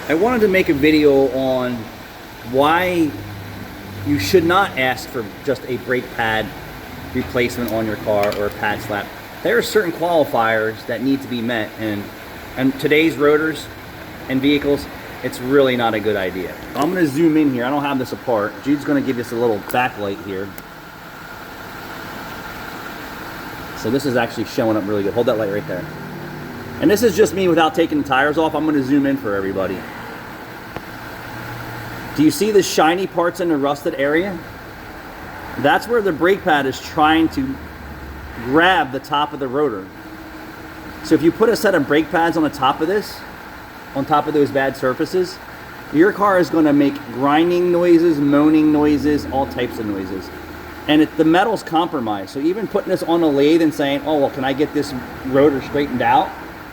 I wanted to make a video on why you should not ask for just a brake pad replacement on your car or a pad slap. There are certain qualifiers that need to be met, and today's rotors and vehicles, it's really not a good idea. I'm going to zoom in here. I don't have this apart. Jude's going to give us a little backlight here. So this is actually showing up really good. Hold that light right there. And this is just me without taking the tires off. I'm going to zoom in for everybody. Do you see the shiny parts in the rusted area? That's where the brake pad is trying to grab the top of the rotor. So if you put a set of brake pads on the top of this, on top of those bad surfaces, your car is going to make grinding noises, moaning noises, all types of noises. And the metal's compromised. So even putting this on a lathe and saying, oh, well, can I get this rotor straightened out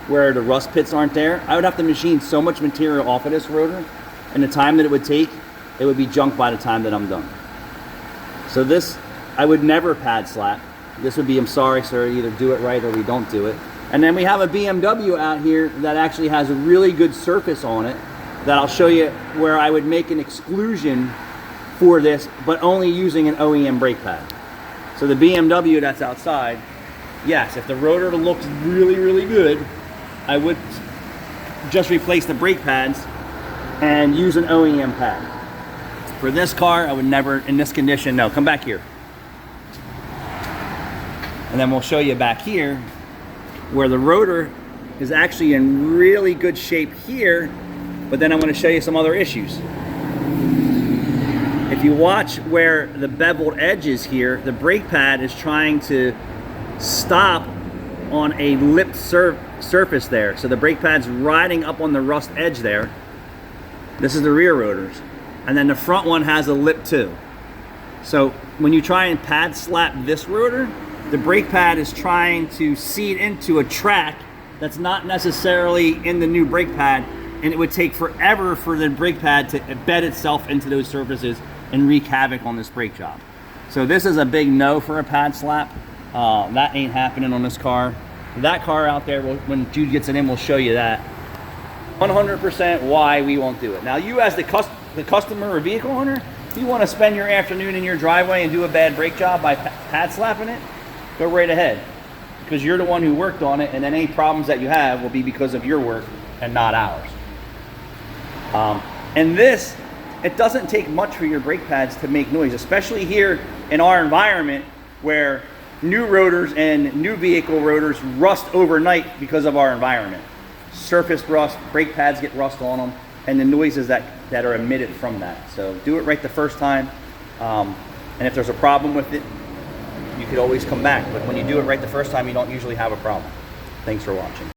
where the rust pits aren't there? I would have to machine so much material off of this rotor, and the time that it would take, it would be junk by the time that I'm done. So this, I would never pad slap. This would be, I'm sorry, sir, either do it right or we don't do it. And then we have a BMW out here that actually has a really good surface on it that I'll show you where I would make an exclusion for this, but only using an OEM brake pad. So the BMW that's outside, yes, if the rotor looks really, really good, I would just replace the brake pads and use an OEM pad. For this car, I would never, in this condition, no, come back here. And then we'll show you back here where the rotor is actually in really good shape here, but then I'm going to show you some other issues. If you watch where the beveled edge is here, the brake pad is trying to stop on a lipped surface there. So the brake pad's riding up on the rust edge there. This is the rear rotors. And then the front one has a lip too. So when you try and pad slap this rotor, the brake pad is trying to seat into a track that's not necessarily in the new brake pad, and it would take forever for the brake pad to embed itself into those surfaces and wreak havoc on this brake job. So this is a big no for a pad slap. That ain't happening on this car. That car out there, when Jude gets it in, we'll show you that. 100% why we won't do it. Now you as the customer or vehicle owner, if you want to spend your afternoon in your driveway and do a bad brake job by pad slapping it, go right ahead. Because you're the one who worked on it, and then any problems that you have will be because of your work and not ours. And this, it doesn't take much for your brake pads to make noise, especially here in our environment where new rotors and new vehicle rotors rust overnight because of our environment. Surface rust, brake pads get rust on them, and the noises that are emitted from that. So do it right the first time. And if there's a problem with it, you could always come back. But when you do it right the first time, you don't usually have a problem. Thanks for watching.